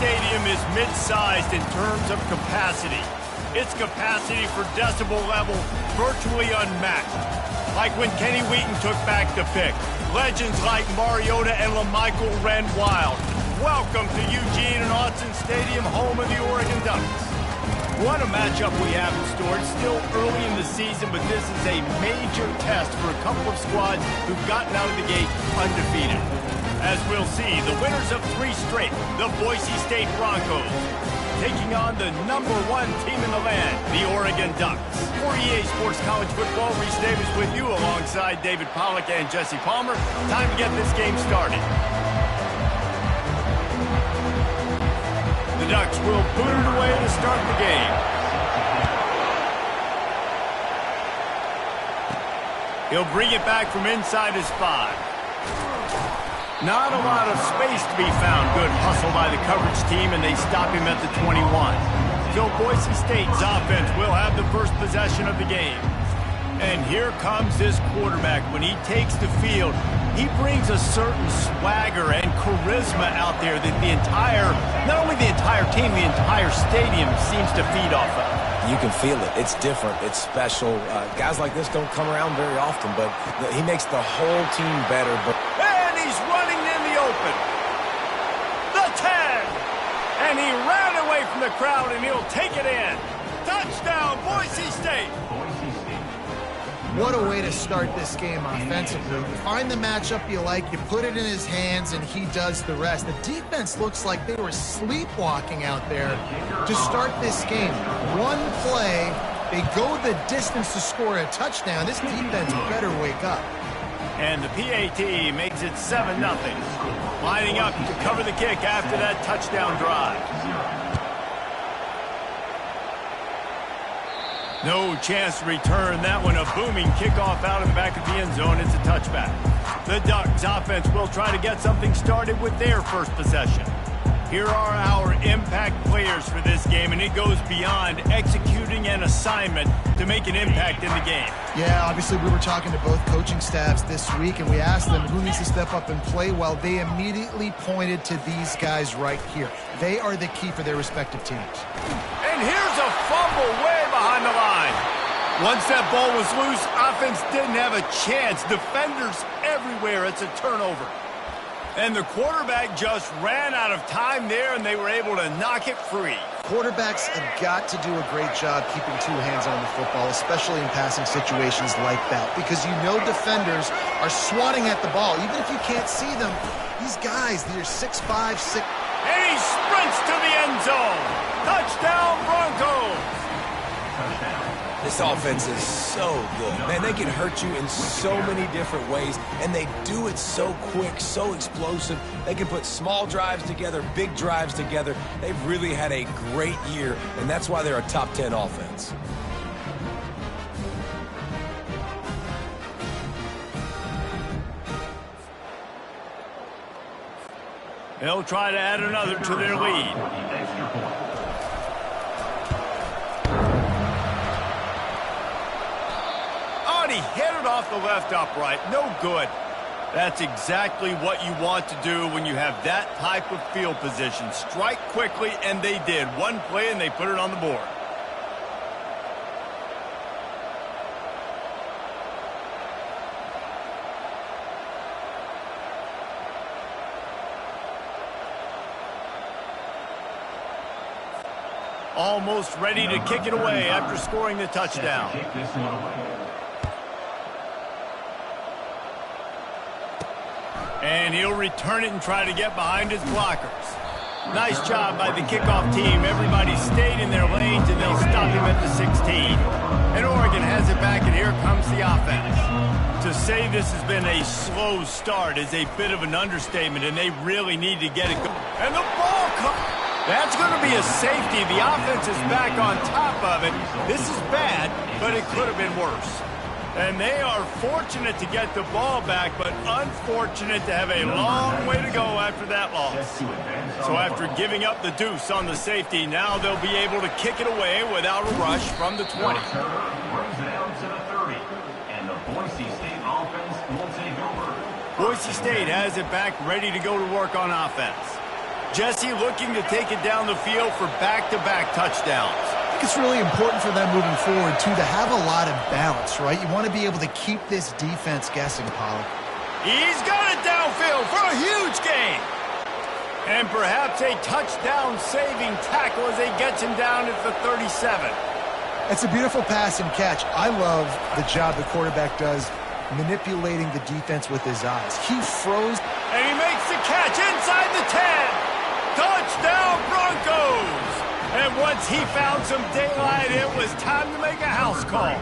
Stadium is mid-sized in terms of capacity. Its capacity for decibel level virtually unmatched. Like when Kenny Wheaton took back the pick. Legends like Mariota and LaMichael ran wild. Welcome to Eugene and Autzen Stadium, home of the Oregon Ducks. What a matchup we have in store. It's still early in the season, but this is a major test for a couple of squads who've gotten out of the gate undefeated. As we'll see, the winners of 3 straight, the Boise State Broncos, taking on the #1 team in the land, the Oregon Ducks. For EA Sports College Football, Reese Davis with you alongside David Pollack and Jesse Palmer. Time to get this game started. The Ducks will boot it away to start the game. He'll bring it back from inside his 5. Not a lot of space to be found. Good hustle by the coverage team, and they stop him at the 21. So Boise State's offense will have the first possession of the game. And here comes this quarterback. When he takes the field, he brings a certain swagger and charisma out there that not only the entire team, the entire stadium seems to feed off of. You can feel it. It's different. It's special. Guys like this don't come around very often, but he makes the whole team better. And he's running in the open. The 10. And he ran away from the crowd, and he'll take it in. Touchdown, Boise State. What a way to start this game offensively. You find the matchup you like, you put it in his hands, and he does the rest. The defense looks like they were sleepwalking out there to start this game. One play, they go the distance to score a touchdown. This defense better wake up. And the PAT makes it 7-0. Lining up to cover the kick after that touchdown drive. No chance to return that one. A booming kickoff out of the back of the end zone. It's a touchback. The Ducks offense will try to get something started with their first possession. Here are our impact players for this game, and it goes beyond executing an assignment to make an impact in the game. Yeah, obviously we were talking to both coaching staffs this week, and we asked them who needs to step up and play well. They immediately pointed to these guys right here. They are the key for their respective teams. And here's a fumble way behind the line. Once that ball was loose, offense didn't have a chance. Defenders everywhere. It's a turnover. And the quarterback just ran out of time there, and they were able to knock it free. Quarterbacks have got to do a great job keeping 2 hands on the football, especially in passing situations like that, because you know defenders are swatting at the ball. Even if you can't see them, these guys, they're 6'5", 6... And he sprints to the end zone. Touchdown, Broncos. This offense is so good. Man, they can hurt you in so many different ways, and they do it so quick, so explosive. They can put small drives together, big drives together. They've really had a great year, and that's why they're a top 10 offense. They'll try to add another to their lead. He hit it off the left upright. No good. That's exactly what you want to do when you have that type of field position. Strike quickly, and they did. One play, and they put it on the board. Almost ready to kick it away after scoring the touchdown. And he'll return it and try to get behind his blockers. Nice job by the kickoff team. Everybody stayed in their lanes, and they'll stop him at the 16. And Oregon has it back, and here comes the offense. To say this has been a slow start is a bit of an understatement, and they really need to get it going. And the ball comes. That's going to be a safety. The offense is back on top of it. This is bad, but it could have been worse. And they are fortunate to get the ball back, but unfortunate to have a long way to go after that loss. So after giving up the deuce on the safety, now they'll be able to kick it away without a rush from the 20. Brings it down to the 30, and the Boise State offense will take over. Boise State has it back, ready to go to work on offense. Jesse looking to take it down the field for back-to-back touchdowns. I think it's really important for them moving forward, too, to have a lot of balance, right? You want to be able to keep this defense guessing, Pollock. He's got it downfield for a huge gain. And perhaps a touchdown-saving tackle as he gets him down at the 37. It's a beautiful pass and catch. I love the job the quarterback does manipulating the defense with his eyes. He froze. And he makes the catch inside the 10. Touchdown, Broncos! And once he found some daylight, it was time to make a house call.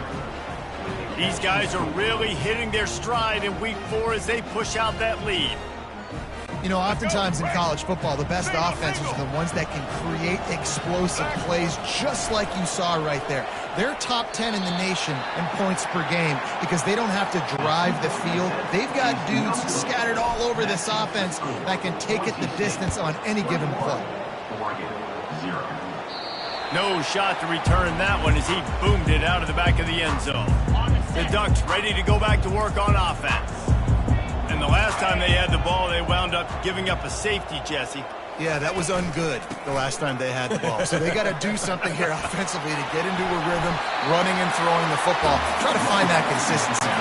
These guys are really hitting their stride in week 4 as they push out that lead. You know, oftentimes in college football, the best offenses are the ones that can create explosive plays just like you saw right there. They're top 10 in the nation in points per game because they don't have to drive the field. They've got dudes scattered all over this offense that can take it the distance on any given play. No shot to return that one as he boomed it out of the back of the end zone. The Ducks ready to go back to work on offense. And the last time they had the ball, they wound up giving up a safety, Jesse. Yeah, that was ungood the last time they had the ball. So they got to do something here offensively to get into a rhythm, running and throwing the football. Try to find that consistency.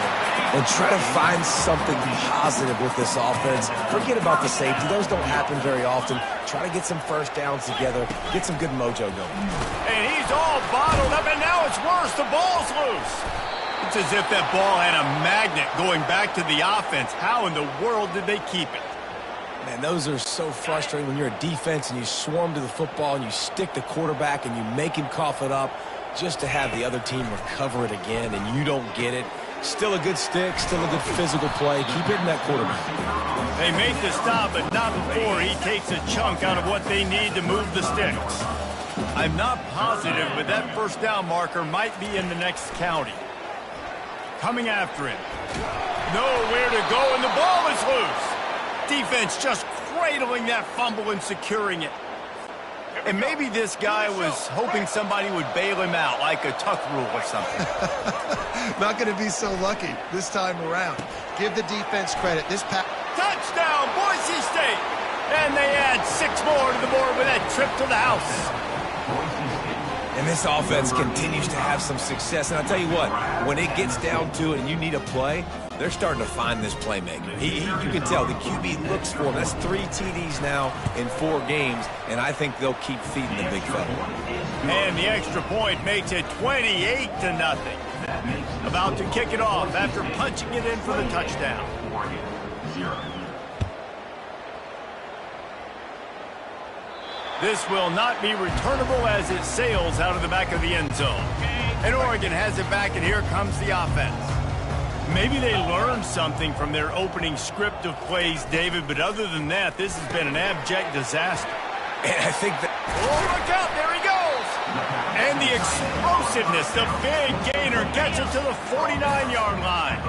And try to find something positive with this offense. Forget about the safety. Those don't happen very often. Try to get some first downs together. Get some good mojo going. And he's all bottled up, and now it's worse. The ball's loose. It's as if that ball had a magnet going back to the offense. How in the world did they keep it? Man, those are so frustrating when you're a defense and you swarm to the football and you stick the quarterback and you make him cough it up just to have the other team recover it again and you don't get it. Still a good stick, still a good physical play. Keep hitting that quarterback. They make the stop, but not before he takes a chunk out of what they need to move the sticks. I'm not positive, but that first down marker might be in the next county. Coming after him. Nowhere to go, and the ball is loose. Defense just cradling that fumble and securing it. And maybe this guy was hoping somebody would bail him out, like a tuck rule or something. Not going to be so lucky this time around. Give the defense credit. This pass. Touchdown, Boise State! And they add 6 more to the board with that trip to the house. And this offense continues to have some success. And I'll tell you what, when it gets down to it and you need a play, they're starting to find this playmaker. You can tell the QB looks for him. That's 3 TDs now in 4 games, and I think they'll keep feeding the big fella. And the extra point makes it 28-0. About to kick it off after punching it in for the touchdown. This will not be returnable as it sails out of the back of the end zone. And Oregon has it back, and here comes the offense. Maybe they learned something from their opening script of plays, David, but other than that, this has been an abject disaster. And I think that... Oh, look out, there he goes! And the explosiveness, the big gainer gets it to the 49-yard line.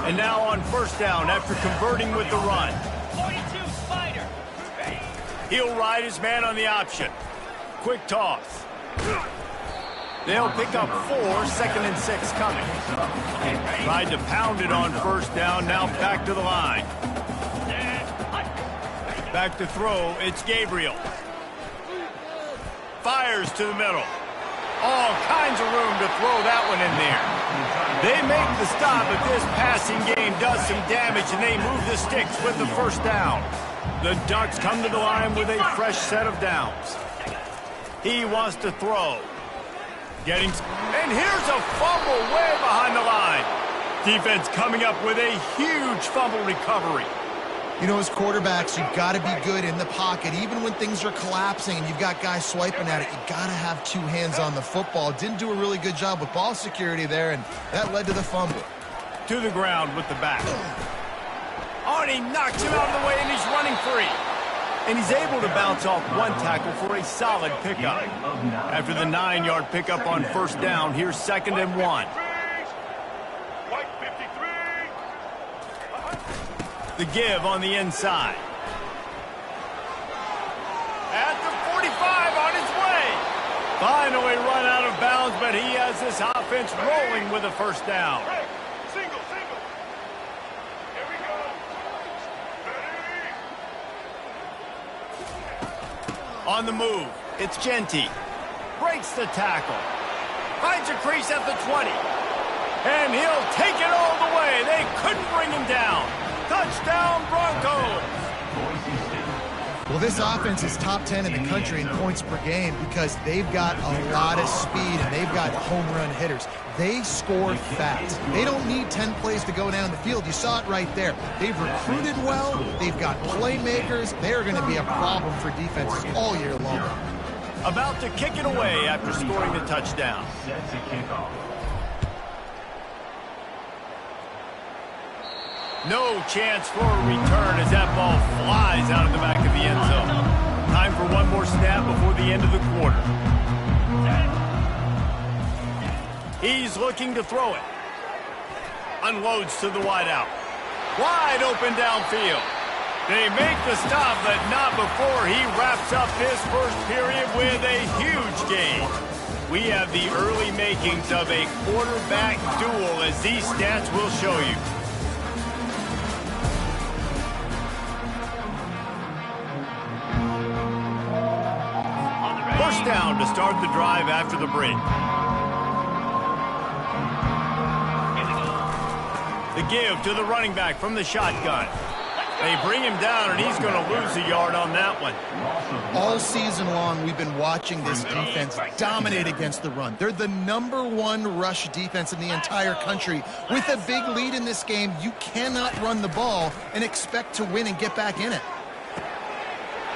And now on first down after converting with the run. 42 Spider. He'll ride his man on the option. Quick toss. They'll pick up 4, 2nd and 6 coming. Tried to pound it on first down, now back to the line. Back to throw, it's Gabriel. Fires to the middle. All kinds of room to throw that one in there. They make the stop, but this passing game does some damage, and they move the sticks with the first down. The Ducks come to the line with a fresh set of downs. He wants to throw. And here's a fumble way behind the line. Defense coming up with a huge fumble recovery. You know, as quarterbacks, you've got to be good in the pocket. Even when things are collapsing and you've got guys swiping at it, you've got to have 2 hands on the football. Didn't do a really good job with ball security there, and that led to the fumble. To the ground with the back. Oh, and he knocks him out of the way, and he's running free. And he's able to bounce off 1 tackle for a solid pickup. After the 9-yard pickup on first down, here's 2nd and 1. The give on the inside. At the 45 on his way. Finally run out of bounds, but he has this offense rolling with a first down. Single. Here we go. On the move, it's Genty. Breaks the tackle. Finds a crease at the 20. And he'll take it all the way. They couldn't bring him down. Touchdown, Broncos. Well, this offense is top 10 in the country in points per game because they've got a lot of speed and they've got home run hitters. They score fast. They don't need 10 plays to go down the field. You saw it right there. They've recruited well. They've got playmakers. They're going to be a problem for defenses all year long. About to kick it away after scoring the touchdown. Sets a kickoff. No chance for a return as that ball flies out of the back of the end zone. Time for one more snap before the end of the quarter. He's looking to throw it. Unloads to the wideout. Wide open downfield. They make the stop, but not before he wraps up his first period with a huge gain. We have the early makings of a quarterback duel, as these stats will show you. First down to start the drive after the break. The give to the running back from the shotgun. They bring him down, and he's going to lose a yard on that one. All season long, we've been watching this defense dominate against the run. They're the #1 rush defense in the entire country. With a big lead in this game, you cannot run the ball and expect to win and get back in it.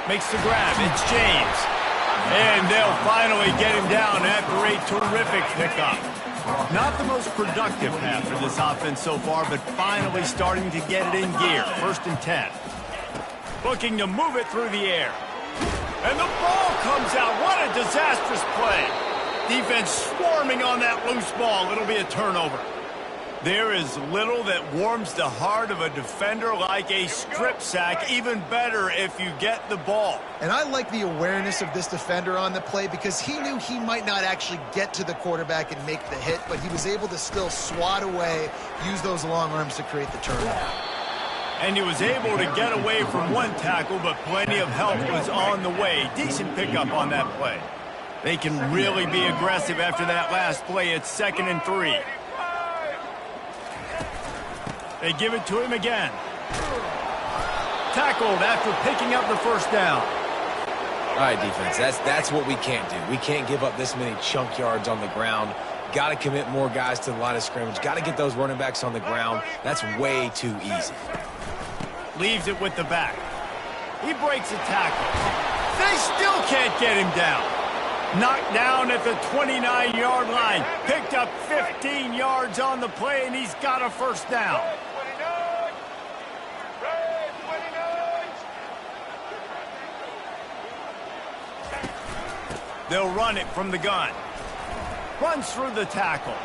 Makes the grab. It's James. And they'll finally get him down after a terrific pickup. Not the most productive half for this offense so far, but finally starting to get it in gear. 1st and 10. Looking to move it through the air. And the ball comes out. What a disastrous play. Defense swarming on that loose ball. It'll be a turnover. There is little that warms the heart of a defender like a strip sack. Even better if you get the ball. And I like the awareness of this defender on the play because he knew he might not actually get to the quarterback and make the hit, but he was able to still swat away, use those long arms to create the turnover. And he was able to get away from one tackle, but plenty of help was on the way. Decent pickup on that play. They can really be aggressive after that last play. It's 2nd and 3. They give it to him again. Tackled after picking up the first down. All right, defense, that's what we can't do. We can't give up this many chunk yards on the ground. Got to commit more guys to the line of scrimmage. Got to get those running backs on the ground. That's way too easy. Leaves it with the back. He breaks a tackle. They still can't get him down. Knocked down at the 29-yard line. Picked up 15 yards on the play, and he's got a first down. They'll run it from the gun. Runs through the tackle.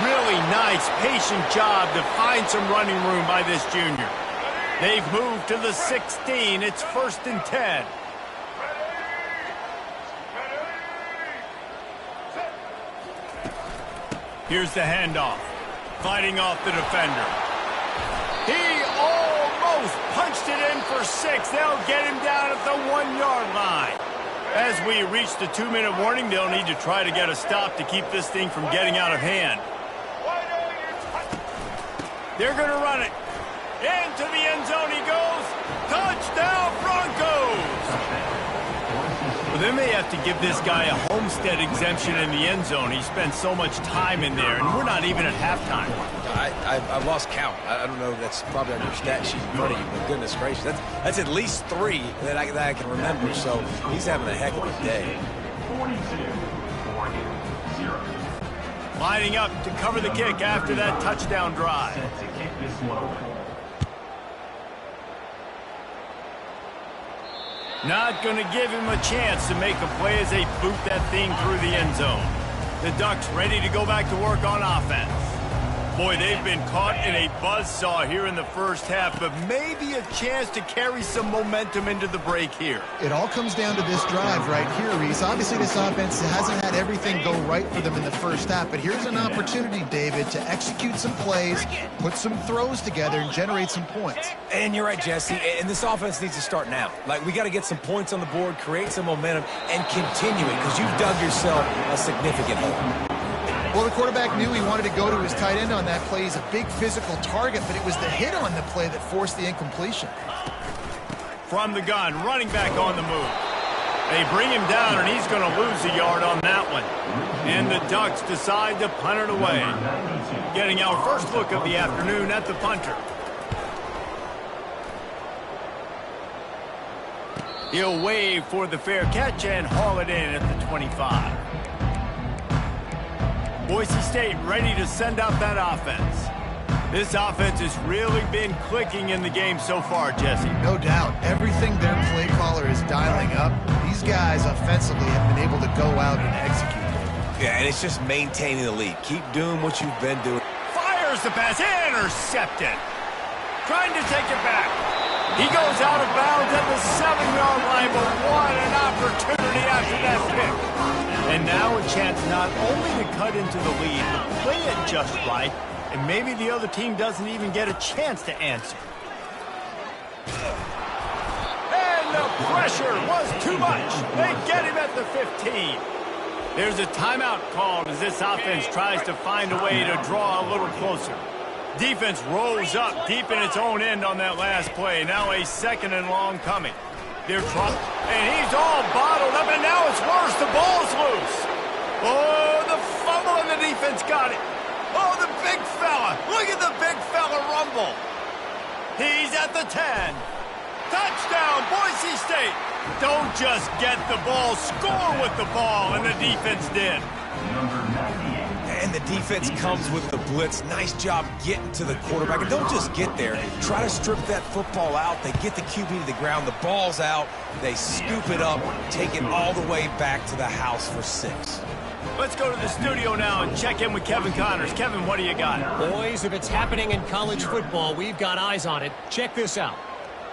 Really nice, patient job to find some running room by this junior. They've moved to the 16. It's 1st and 10. Here's the handoff. Fighting off the defender. He almost punched it in for 6. They'll get him down at the 1-yard line. As we reach the 2-minute warning, they'll need to try to get a stop to keep this thing from getting out of hand. They're going to run it. Into the end zone he goes. Touchdown, Broncos! Well, they may have to give this guy a homestead exemption in the end zone. He spent so much time in there, and we're not even at halftime. I've lost count. I don't know. That's probably on your stat sheet in front of you, but goodness gracious. That's at least 3 that I can remember, so he's having a heck of a day. 42-0. Lining up to cover the kick after that touchdown drive. Set to kick this one. Not going to give him a chance to make a play as they boot that thing through the end zone. The Ducks ready to go back to work on offense. Boy, they've been caught in a buzzsaw here in the first half, but maybe a chance to carry some momentum into the break here. It all comes down to this drive right here, Reese. Obviously, this offense hasn't had everything go right for them in the first half, but here's an opportunity, David, to execute some plays, put some throws together, and generate some points. And you're right, Jesse, and this offense needs to start now. Like, we got to get some points on the board, create some momentum, and continue it, because you've dug yourself a significant hole. Well, the quarterback knew he wanted to go to his tight end on that play. He's a big physical target, but it was the hit on the play that forced the incompletion. From the gun, running back on the move. They bring him down, and he's going to lose a yard on that one. And the Ducks decide to punt it away. Getting our first look of the afternoon at the punter. He'll wave for the fair catch and haul it in at the 25. Boise State ready to send out that offense. This offense has really been clicking in the game so far, Jesse. No doubt. Everything their play caller is dialing up, these guys offensively have been able to go out and execute. Yeah, and it's just maintaining the lead. Keep doing what you've been doing. Fires the pass, intercepted. Trying to take it back. He goes out of bounds at the 7-yard line, but what an opportunity after that pick. And now a chance not only to cut into the lead, but play it just right, and maybe the other team doesn't even get a chance to answer. And the pressure was too much. They get him at the 15. There's a timeout called as this offense tries to find a way to draw a little closer. Defense rolls up deep in its own end on that last play. Now a 2nd and long coming. They're trying, and he's all bottled up, and now it's worse. The ball's loose. Oh, the fumble, and the defense got it. Oh, the big fella. Look at the big fella rumble. He's at the 10. Touchdown, Boise State. Don't just get the ball, score with the ball, and the defense did. And the defense comes with the blitz. Nice job getting to the quarterback. And don't just get there. Try to strip that football out. They get the QB to the ground. The ball's out. They scoop it up, take it all the way back to the house for 6. Let's go to the studio now and check in with Kevin Connors. Kevin, what do you got? Boys, if it's happening in college football, we've got eyes on it. Check this out.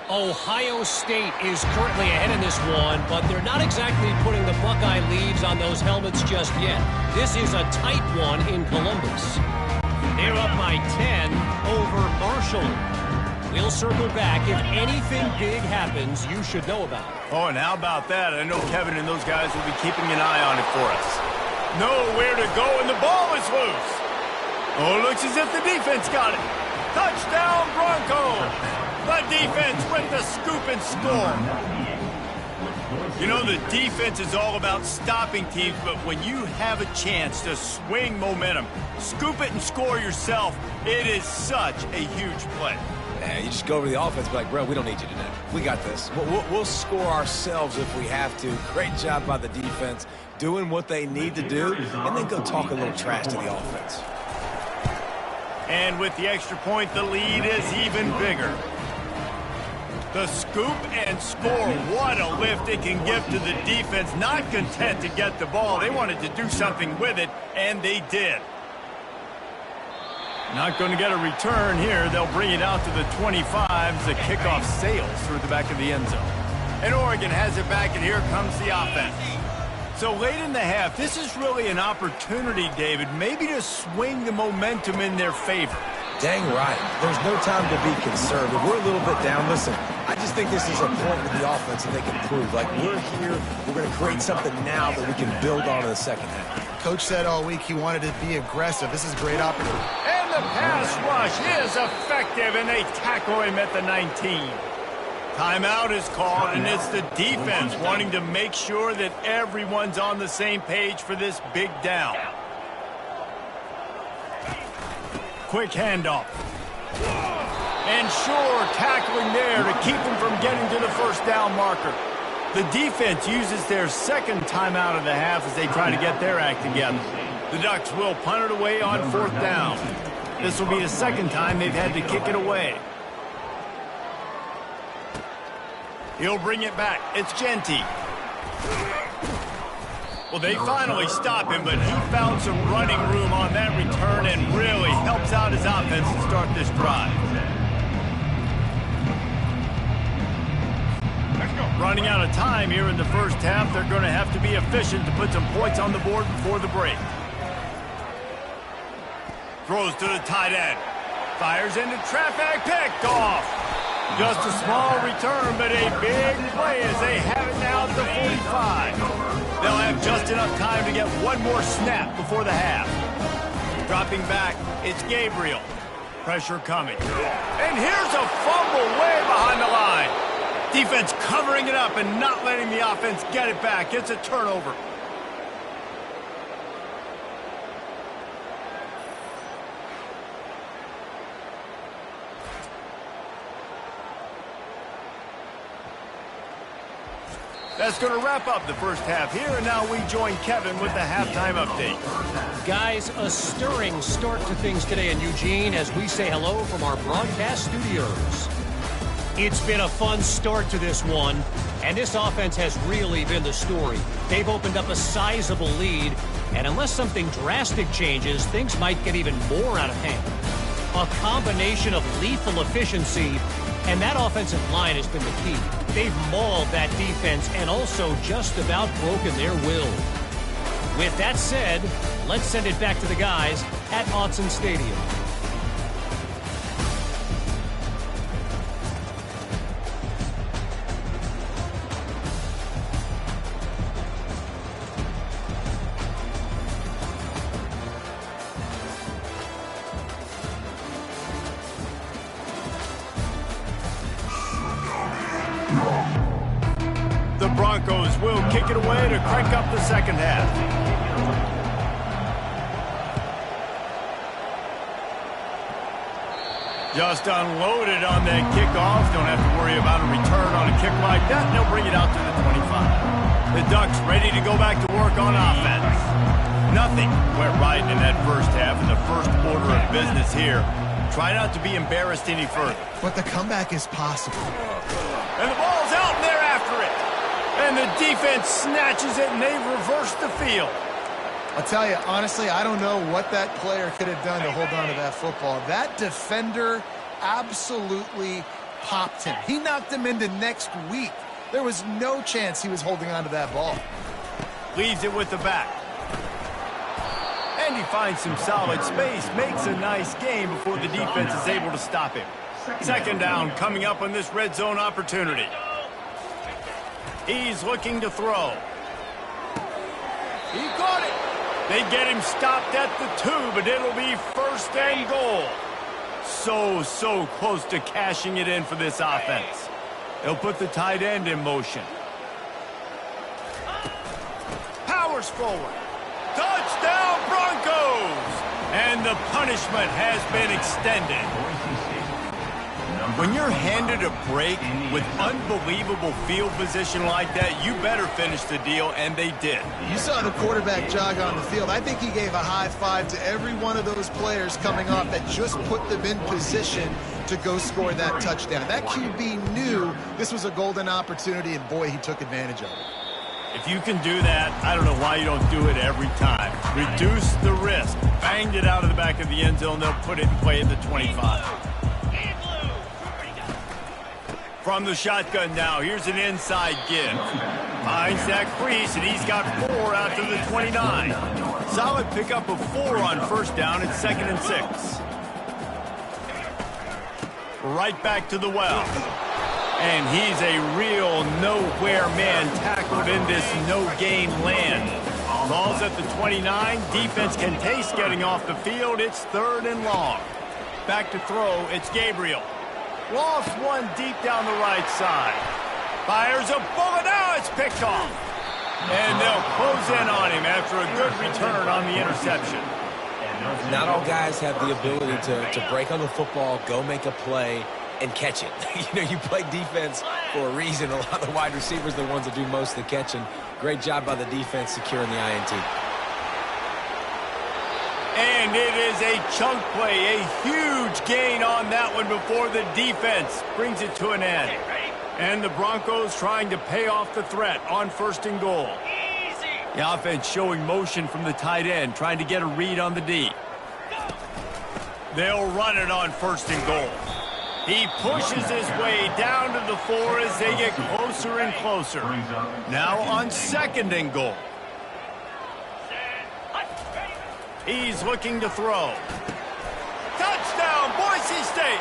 Ohio State is currently ahead in this one, but they're not exactly putting the Buckeye leaves on those helmets just yet. This is a tight one in Columbus. They're up by 10 over Marshall. We'll circle back. If anything big happens, you should know about it. Oh, and how about that? I know Kevin and those guys will be keeping an eye on it for us. Nowhere to go, and the ball is loose. Oh, it looks as if the defense got it. Touchdown, Broncos. The defense with the scoop and score. You know, the defense is all about stopping teams, but when you have a chance to swing momentum, scoop it and score yourself, it is such a huge play. Yeah, you just go over to the offense and be like, bro, we don't need you today. We got this. We'll score ourselves if we have to. Great job by the defense, doing what they need to do, and then go talk a little trash to the offense. And with the extra point, the lead is even bigger. The scoop and score, what a lift it can give to the defense. Not content to get the ball, they wanted to do something with it, and they did. Not going to get a return here. They'll bring it out to the 25. The kickoff sails through the back of the end zone. And Oregon has it back, and here comes the offense. So late in the half, this is really an opportunity, David, maybe to swing the momentum in their favor. Dang right. There's no time to be concerned. If we're a little bit down, listen, I just think this is a point with the offense that they can prove. Like, we're here, we're going to create something now that we can build on in the second half. Coach said all week he wanted to be aggressive. This is a great opportunity. And the pass rush is effective, and they tackle him at the 19. Timeout is called, and it's the defense wanting to make sure that everyone's on the same page for this big down. Quick handoff. And sure, tackling there to keep him from getting to the first down marker. The defense uses their second timeout of the half as they try to get their act together. The Ducks will punt it away on 4th down. This will be the second time they've had to kick it away. He'll bring it back. It's Genty. Well, they finally stop him, but he found some running room on that return and really helps out his offense to start this drive. Running out of time here in the first half, they're going to have to be efficient to put some points on the board before the break. Throws to the tight end. Fires into traffic, picked off. Just a small return, but a big play as they have it now at the 45. They'll have just enough time to get one more snap before the half. Dropping back, it's Gabriel. Pressure coming. And here's a fumble way behind the line. Defense covering it up and not letting the offense get it back. It's a turnover. That's going to wrap up the first half here, and now we join Kevin with the halftime update. Guys, a stirring start to things today in Eugene as we say hello from our broadcast studios. It's been a fun start to this one, and this offense has really been the story. They've opened up a sizable lead, and unless something drastic changes, things might get even more out of hand. A combination of lethal efficiency, and that offensive line has been the key. They've mauled that defense and also just about broken their will. With that said, let's send it back to the guys at Autzen Stadium. The Broncos will kick it away to crank up the second half. Just unloaded on that kickoff. Don't have to worry about a return on a kick like that. They'll bring it out to the 25. The Ducks ready to go back to work on offense. Nothing went right in that first half, in the first order of business here. Try not to be embarrassed any further. But the comeback is possible. And the ball's out, and they're after it. And the defense snatches it, and they reverse the field. I'll tell you, honestly, I don't know what that player could have done to hold on to that football. That defender absolutely popped him. He knocked him into next week. There was no chance he was holding on to that ball. Leaves it with the back. And he finds some solid space, makes a nice game before the defense is able to stop him. Second down coming up on this red zone opportunity. He's looking to throw. He got it. They get him stopped at the 2, but it'll be first and goal. So close to cashing it in for this offense. They'll put the tight end in motion. Powers forward. Touchdown Broncos! And the punishment has been extended. When you're handed a break with unbelievable field position like that, you better finish the deal, and they did. You saw the quarterback jog on the field. I think he gave a high five to every one of those players coming off that just put them in position to go score that touchdown. That QB knew this was a golden opportunity, and boy, he took advantage of it. If you can do that, I don't know why you don't do it every time. Reduce the risk. Banged it out of the back of the end zone. They'll put it in play at the 25. From the shotgun now, here's an inside give. Finds that crease, and he's got 4 out to the 29. Solid pickup of 4 on first down. It's 2nd and 6. Right back to the well. And he's a real nowhere man tackled in this no-gain land. Ball's at the 29. Defense can taste getting off the field. It's 3rd and long. Back to throw. It's Gabriel. Lost one deep down the right side. Fires a bullet. Now it's picked off. And they'll close in on him after a good return on the interception. Not all guys have the ability to break on the football, go make a play, and catch it. You play defense for a reason. A lot of the wide receivers are the ones that do most of the catching. Great job by the defense securing the INT. And it is a chunk play, a huge gain on that one before the defense brings it to an end. And the Broncos trying to pay off the threat on 1st and goal. The offense showing motion from the tight end, trying to get a read on the D. They'll run it on 1st and goal. He pushes his way down to the 4 as they get closer and closer. Now on 2nd and goal. He's looking to throw. Touchdown, Boise State!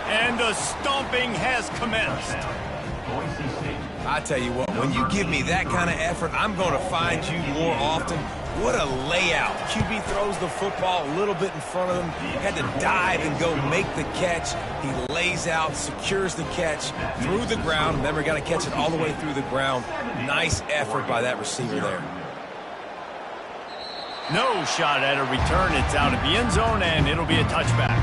And the stomping has commenced. I tell you what, when you give me that kind of effort, I'm going to find you more often. What a layout. QB throws the football a little bit in front of him. Had to dive and go make the catch. He lays out, secures the catch through the ground. Remember, got to catch it all the way through the ground. Nice effort by that receiver there. No shot at a return. It's out of the end zone, and it'll be a touchback.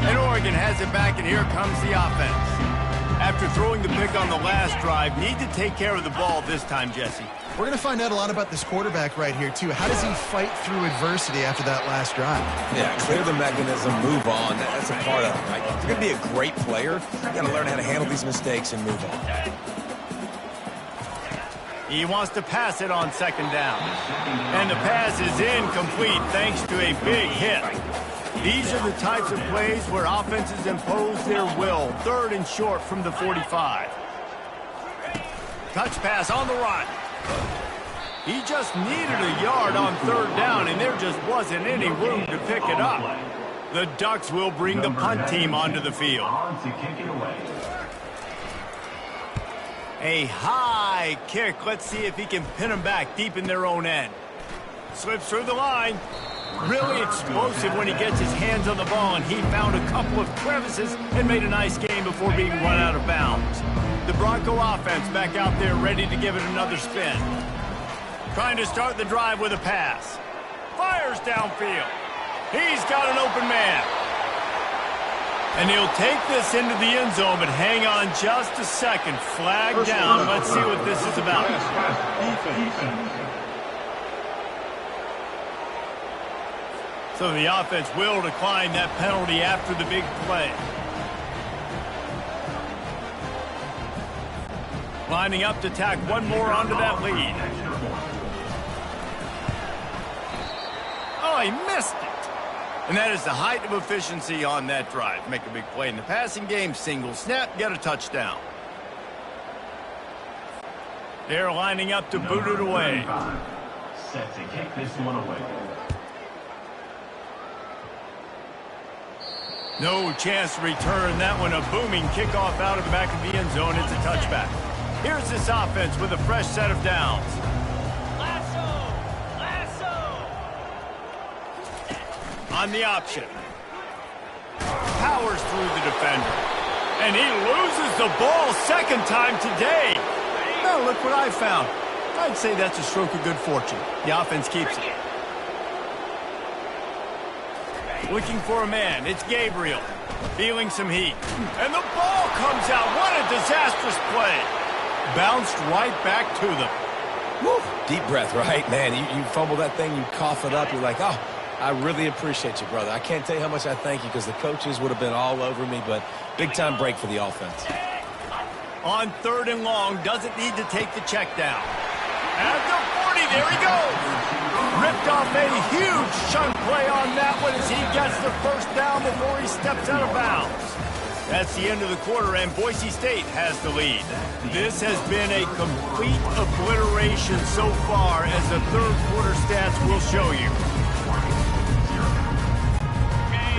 And Oregon has it back, and here comes the offense. After throwing the pick on the last drive, need to take care of the ball this time, Jesse. We're going to find out a lot about this quarterback right here, too. How does he fight through adversity after that last drive? Yeah, clear the mechanism, move on. That's a part of it, right? If you're going to be a great player, you got to learn how to handle these mistakes and move on. He wants to pass it on 2nd down. And the pass is incomplete thanks to a big hit. These are the types of plays where offenses impose their will. 3rd and short from the 45. Touch pass on the run. He just needed a yard on 3rd down, and there just wasn't any room to pick it up. The Ducks will bring the punt team onto the field. A high kick. Let's see if he can pin them back deep in their own end. Slips through the line. Really explosive when he gets his hands on the ball, and he found a couple of crevices and made a nice game before being run out of bounds. The Bronco offense back out there ready to give it another spin. Trying to start the drive with a pass. Fires downfield. He's got an open man. And he'll take this into the end zone, but hang on just a second. Flag down. Let's see what this is about. So the offense will decline that penalty after the big play. Lining up to tack one more onto that lead. Oh, he missed it. And that is the height of efficiency on that drive. Make a big play in the passing game. Single snap, get a touchdown. They're lining up to boot it away. Set to kick this one away. No chance to return that one. A booming kickoff out of the back of the end zone. It's a touchback. Here's this offense with a fresh set of downs. On the option. Powers through the defender. And he loses the ball 2nd time today. Now look what I found. I'd say that's a stroke of good fortune. The offense keeps it. Looking for a man. It's Gabriel. Feeling some heat. And the ball comes out. What a disastrous play. Bounced right back to them. Woo. Deep breath, right? Man, you fumble that thing, you cough it up, you're like, oh, I really appreciate you, brother. I can't tell you how much I thank you because the coaches would have been all over me, but big-time break for the offense. On 3rd and long, doesn't need to take the check down. At the 40, there he goes. Ripped off a huge chunk play on that one as he gets the 1st down before he steps out of bounds. That's the end of the quarter, and Boise State has the lead. This has been a complete obliteration so far, as the 3rd quarter stats will show you.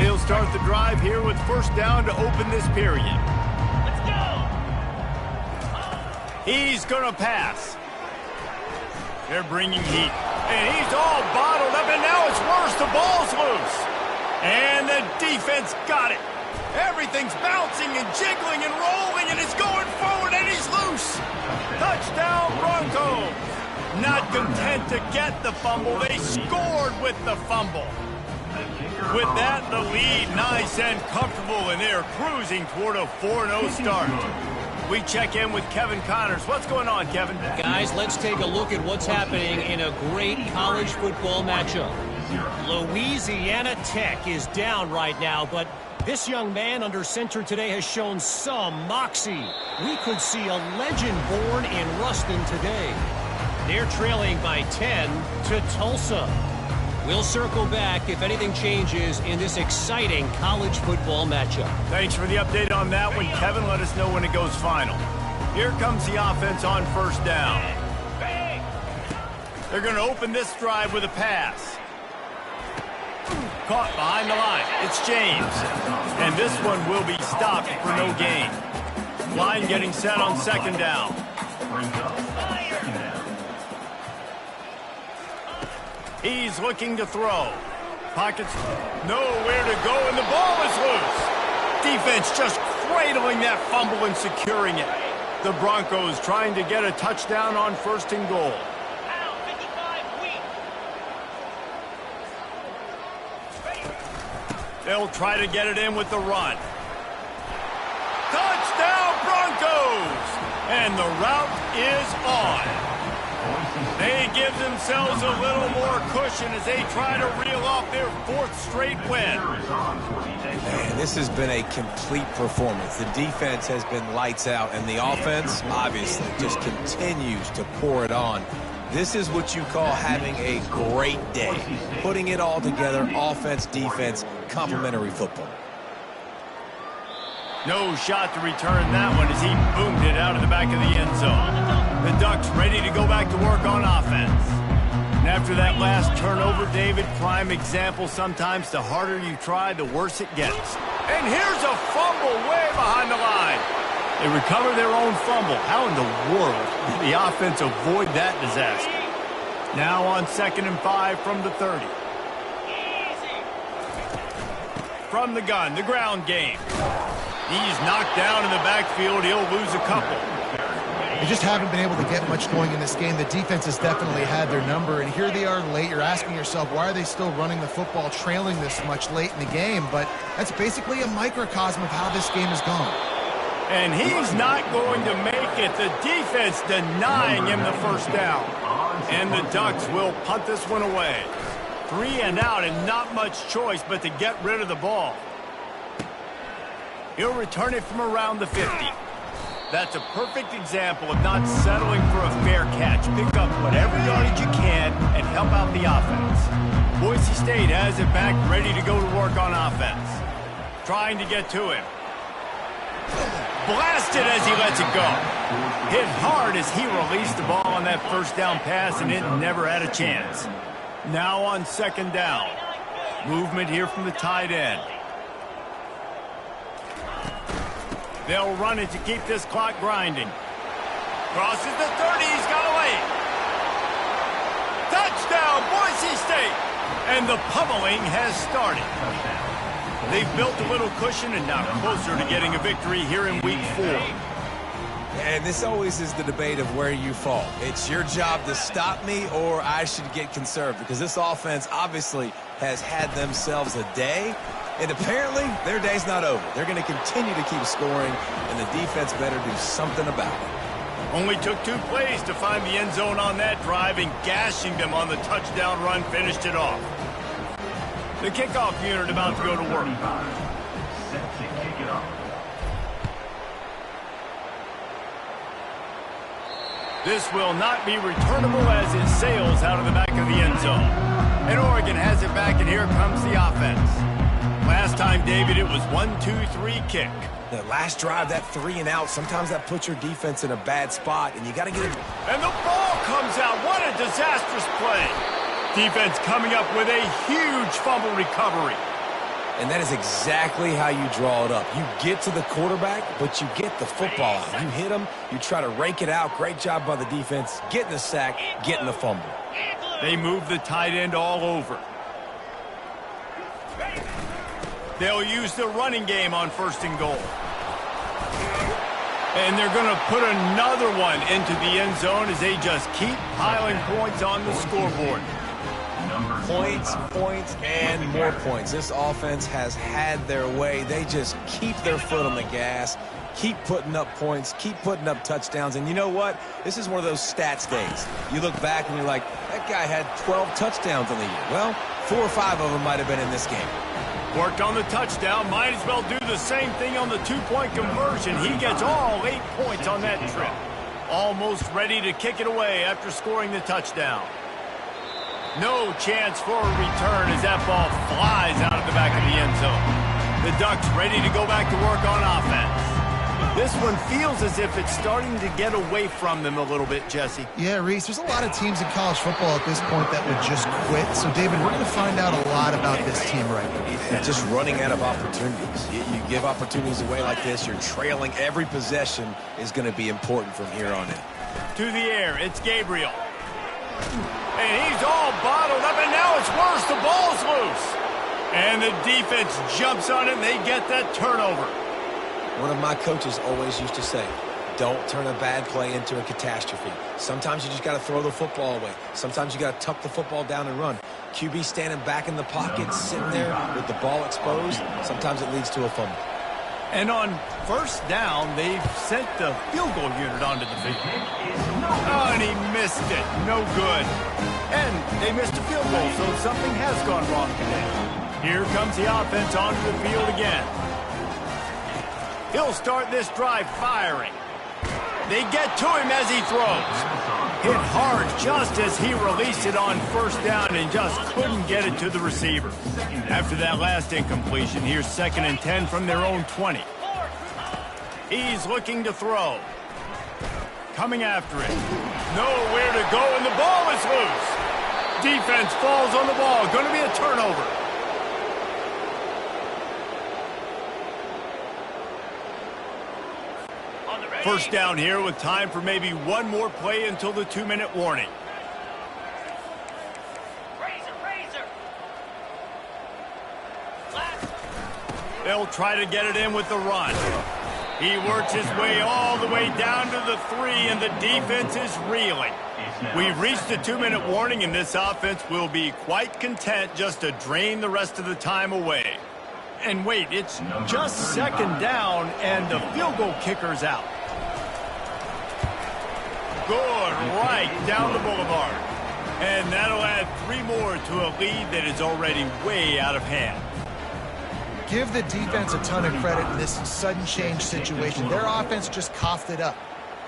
He'll start the drive here with 1st down to open this period. Let's go! He's going to pass. They're bringing heat. And he's all bottled up, and now it's worse. The ball's loose. And the defense got it. Everything's bouncing and jiggling and rolling, and it's going forward, and he's loose. Touchdown, Broncos. Not content to get the fumble, they scored with the fumble. With that, the lead nice and comfortable, and they're cruising toward a 4-0 start. We check in with Kevin Connors. What's going on, Kevin? Guys, let's take a look at what's happening in a great college football matchup. Louisiana Tech is down right now, but this young man under center today has shown some moxie. We could see a legend born in Ruston today. They're trailing by 10 to Tulsa. We'll circle back if anything changes in this exciting college football matchup. Thanks for the update on that one, Kevin. Let us know when it goes final. Here comes the offense on first down. They're going to open this drive with a pass. Caught behind the line. It's James. And this one will be stopped for no gain. Line getting set on second down. He's looking to throw. Pockets nowhere to go, and the ball is loose. Defense just cradling that fumble and securing it. The Broncos trying to get a touchdown on first and goal. They'll try to get it in with the run. Touchdown, Broncos! And the route is on. They give themselves a little more cushion as they try to reel off their fourth straight win. Man, this has been a complete performance. The defense has been lights out, and the offense, obviously, just continues to pour it on. This is what you call having a great day. Putting it all together, offense, defense, complementary football. No shot to return that one as he boomed it out of the back of the end zone. The Ducks ready to go back to work on offense. And after that last turnover, David, prime example, sometimes the harder you try, the worse it gets. And here's a fumble way behind the line. They recover their own fumble. How in the world did the offense avoid that disaster? Now on 2nd and 5 from the 30. From the gun, the ground game. He's knocked down in the backfield. He'll lose a couple. They just haven't been able to get much going in this game. The defense has definitely had their number, and here they are late. You're asking yourself, why are they still running the football, trailing this much late in the game? But that's basically a microcosm of how this game has gone. And he's not going to make it. The defense denying him the first down. And the Ducks will punt this one away. 3 and out and not much choice but to get rid of the ball. He'll return it from around the 50. That's a perfect example of not settling for a fair catch. Pick up whatever yardage you can and help out the offense. Boise State has it back, ready to go to work on offense. Trying to get to him. Blasted as he lets it go. Hit hard as he released the ball on that first down pass, and it never had a chance. Now on 2nd down. Movement here from the tight end. They'll run it to keep this clock grinding. Crosses the 30. He's got away. Touchdown, Boise State. And the pummeling has started. They've built a little cushion and now closer to getting a victory here in week 4. And this always is the debate of where you fall. It's your job to stop me or I should get conserved, because this offense obviously has had themselves a day. And apparently, their day's not over. They're going to continue to keep scoring, and the defense better do something about it. Only took 2 plays to find the end zone on that drive, and gashing them on the touchdown run finished it off. The kickoff unit about to go to work. Set to kick it off. This will not be returnable as it sails out of the back of the end zone. And Oregon has it back, and here comes the offense. Last time, David, it was 1-2-3 kick. The last drive, that 3 and out, sometimes that puts your defense in a bad spot, and you got to get it. And the ball comes out. What a disastrous play. Defense coming up with a huge fumble recovery. And that is exactly how you draw it up. You get to the quarterback, but you get the football out. You hit him, you try to rake it out. Great job by the defense, getting the sack, getting the fumble. They move the tight end all over. They'll use the running game on 1st and goal. And they're going to put another one into the end zone as they just keep piling points on the scoreboard. Points, points, and more points. This offense has had their way. They just keep their foot on the gas, keep putting up points, keep putting up touchdowns. And you know what? This is one of those stats days. You look back and you're like, that guy had 12 touchdowns on the year. Well, 4 or 5 of them might have been in this game. Worked on the touchdown. Might as well do the same thing on the 2-point conversion. He gets all 8 points on that trip. almost ready to kick it away after scoring the touchdown. No chance for a return as that ball flies out of the back of the end zone. The Ducks ready to go back to work on offense. This one feels as if it's starting to get away from them a little bit, Jesse. Yeah, Reese, there's a lot of teams in college football at this point that would just quit. So, David, we're going to find out a lot about this team right now. Yeah, just running out of opportunities. You give opportunities away like this, you're trailing. Every possession is going to be important from here on in. To the air, it's Gabriel. And he's all bottled up, and now it's worse. The ball's loose. And the defense jumps on it, and they get that turnover. One of my coaches always used to say, don't turn a bad play into a catastrophe. Sometimes you just got to throw the football away. Sometimes you got to tuck the football down and run. QB standing back in the pocket, sitting there with the ball exposed. Sometimes it leads to a fumble. And on first down, they've sent the field goal unit onto the field. Oh, and he missed it. No good. And they missed a field goal, so something has gone wrong today. Here comes the offense onto the field again. He'll start this drive firing. They get to him as he throws. Hit hard just as he released it on first down and just couldn't get it to the receiver. After that last incompletion, here's 2nd and 10 from their own 20. He's looking to throw. Coming after it. Nowhere to go, and the ball is loose. Defense falls on the ball. Going to be a turnover. First down here with time for maybe one more play until the 2-minute warning. They'll try to get it in with the run. He works his way all the way down to the 3, and the defense is reeling. We've reached the 2-minute warning, and this offense will be quite content just to drain the rest of the time away. And wait, it's just 2nd down, and the field goal kicker's out. Good, right down the boulevard. And that'll add 3 more to a lead that is already way out of hand. Give the defense a ton of credit in this sudden change situation. Their offense just coughed it up.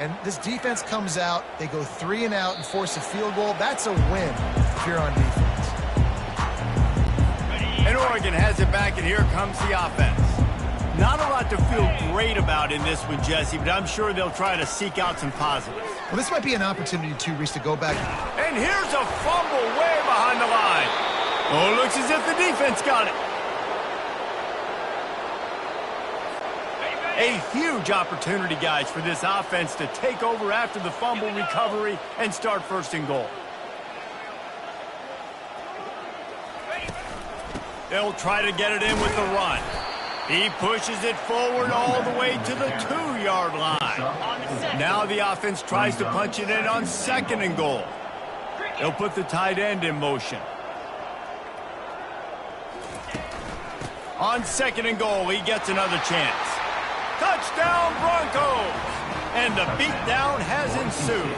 And this defense comes out, they go 3 and out and force a field goal. That's a win if you're on defense. And Oregon has it back, and here comes the offense. Not a lot to feel great about in this one, Jesse, but I'm sure they'll try to seek out some positives. Well, this might be an opportunity, too, Reese, to go back. And here's a fumble way behind the line. Oh, it looks as if the defense got it. A huge opportunity, guys, for this offense to take over after the fumble recovery and start 1st and goal. They'll try to get it in with the run. He pushes it forward all the way to the 2-yard line. Now the offense tries to punch it in on 2nd and goal. They'll put the tight end in motion. On 2nd and goal, he gets another chance. Touchdown, Broncos! And the beatdown has ensued.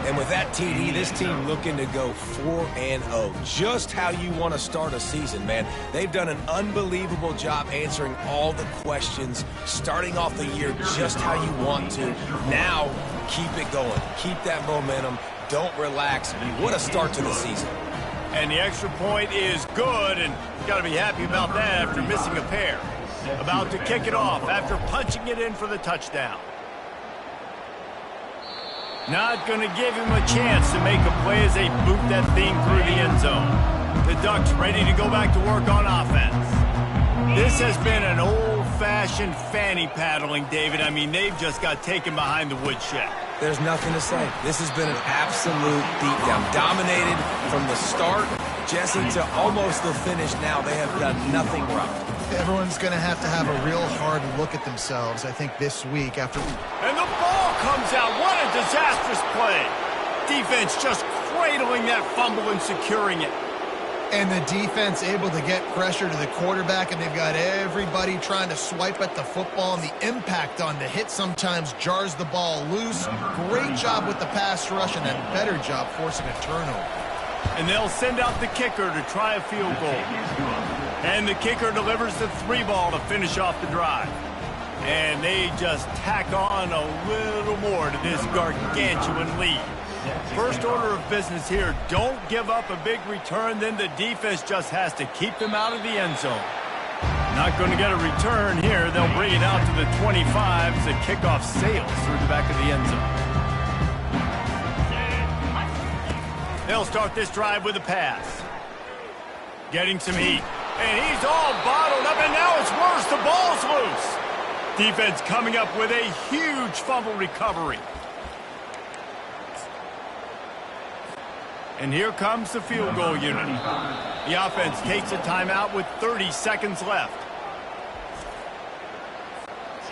And with that TD, this team looking to go 4-0. Just how you want to start a season, man. They've done an unbelievable job answering all the questions, starting off the year just how you want to. Now, keep it going. Keep that momentum. Don't relax. What a start to the season. And the extra point is good, and you've got to be happy about that after missing a pair. About to kick it off after punching it in for the touchdown. Not going to give him a chance to make a play as they boot that thing through the end zone. The Ducks ready to go back to work on offense. This has been an old-fashioned fanny paddling, David. I mean, they've just got taken behind the woodshed. There's nothing to say. This has been an absolute beatdown. Dominated from the start, Jesse, to almost the finish now. They have done nothing right. Everyone's going to have a real hard look at themselves, I think, this week after. And the ball comes out. What a disastrous play. Defense just cradling that fumble and securing it. And the defense able to get pressure to the quarterback, and they've got everybody trying to swipe at the football, and the impact on the hit sometimes jars the ball loose. Great job with the pass rush, and a better job forcing a turnover. And they'll send out the kicker to try a field goal. And the kicker delivers the 3 ball to finish off the drive. And they just tack on a little more to this gargantuan lead. First order of business here, don't give up a big return, then the defense just has to keep them out of the end zone. Not going to get a return here. They'll bring it out to the 25 as the kickoff sails through the back of the end zone. They'll start this drive with a pass. Getting some heat. And he's all bottled up, and now it's worse. The ball's loose. Defense coming up with a huge fumble recovery. And here comes the field goal unit. The offense takes a timeout with 30 seconds left.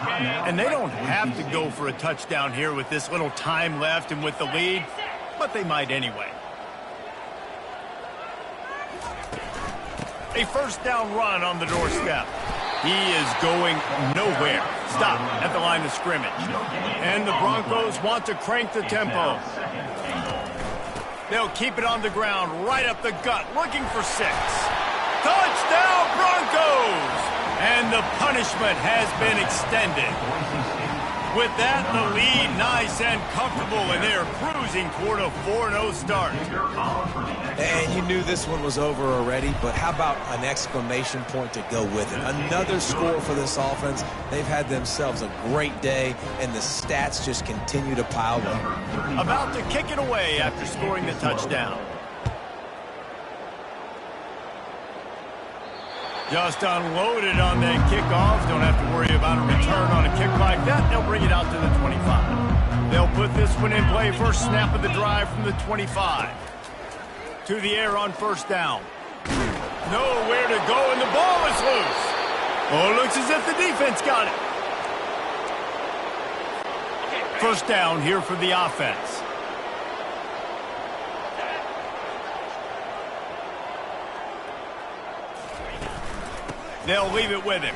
And they don't have to go for a touchdown here with this little time left and with the lead, but they might anyway. A first down run on the doorstep. He is going nowhere. Stop at the line of scrimmage. And the Broncos want to crank the tempo. They'll keep it on the ground, right up the gut, looking for 6. Touchdown, Broncos! And the punishment has been extended. With that, the lead nice and comfortable, and they're cruising toward a 4-0 start. And you knew this one was over already, but how about an exclamation point to go with it? Another score for this offense. They've had themselves a great day, and the stats just continue to pile up. About to kick it away after scoring the touchdown. Just unloaded on that kickoff. Don't have to worry about a return on a kick like that. They'll bring it out to the 25. They'll put this one in play. First snap of the drive from the 25. To the air on first down. Nowhere to go, and the ball is loose. Oh, it looks as if the defense got it. First down here for the offense. They'll leave it with him.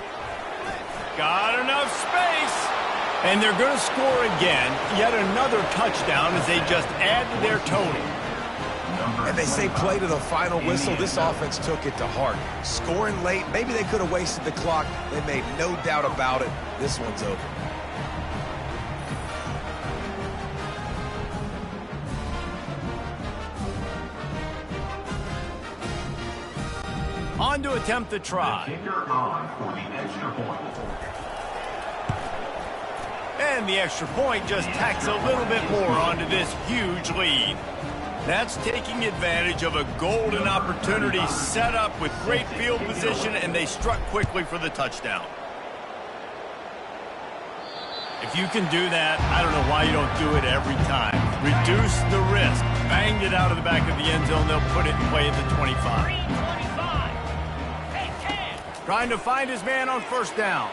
Got enough space. And they're going to score again. Yet another touchdown as they just add to their total. And they say play to the final whistle. This offense took it to heart. Scoring late, maybe they could have wasted the clock. They made no doubt about it. This one's over. On to attempt the try. Kicker on for the extra point. And the extra point just tacks a little bit more onto this huge lead. That's taking advantage of a golden opportunity set up with great field position, and they struck quickly for the touchdown. If you can do that, I don't know why you don't do it every time. Reduce the risk. Banged it out of the back of the end zone. They'll put it in play at the 25. Trying to find his man on first down.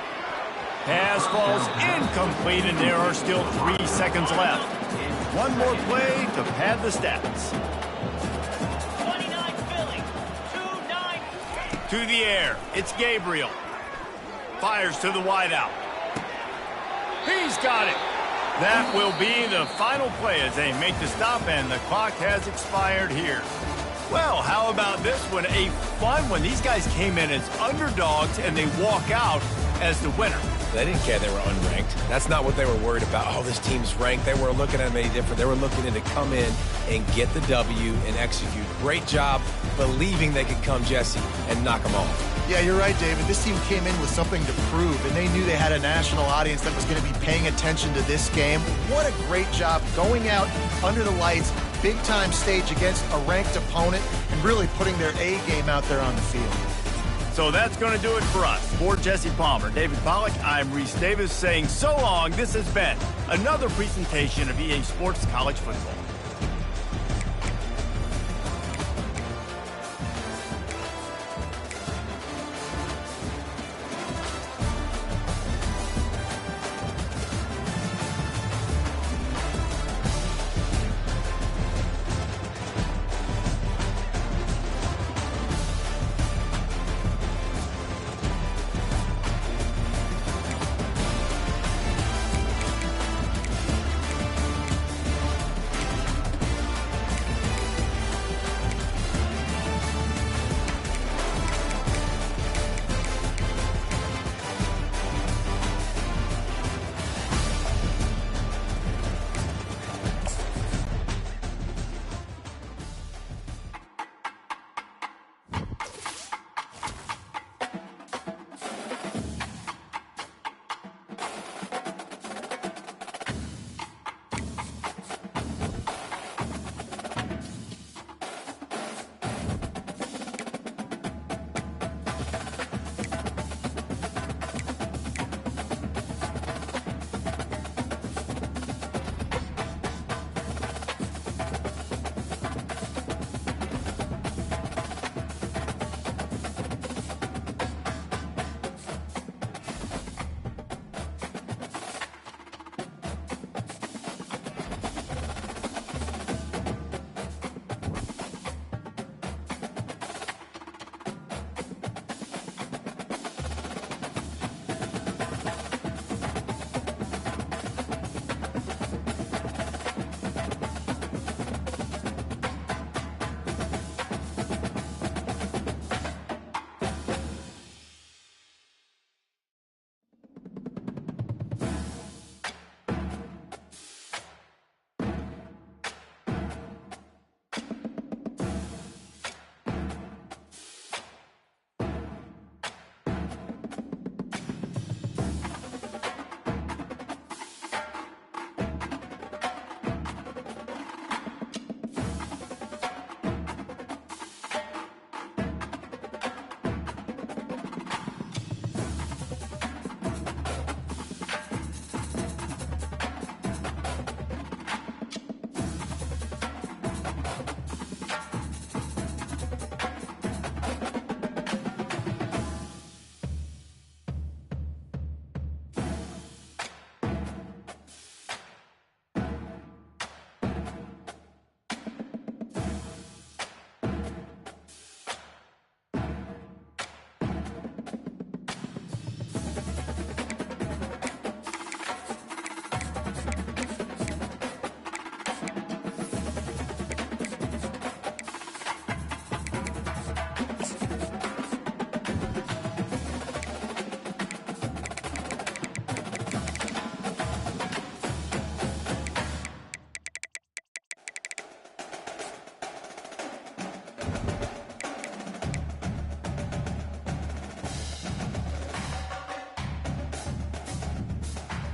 Pass falls incomplete, and there are still 3 seconds left. One more play to pad the stats. 29 Philly, 2-9. To the air, it's Gabriel. Fires to the wideout. He's got it. That will be the final play as they make the stop, and the clock has expired here. Well, how about this one? A fun one. These guys came in as underdogs, and they walk out as the winner. They didn't care they were unranked. That's not what they were worried about. Oh, this team's ranked. They were looking at them any different. They were looking to come in and get the W and execute. Great job believing they could come, Jesse, and knock them off. Yeah, you're right, David. This team came in with something to prove, and they knew they had a national audience that was going to be paying attention to this game. What a great job going out under the lights, big-time stage against a ranked opponent, and really putting their A game out there on the field. So that's going to do it for us. For Jesse Palmer, David Pollack, I'm Reese Davis saying so long. This has been another presentation of EA Sports College Football.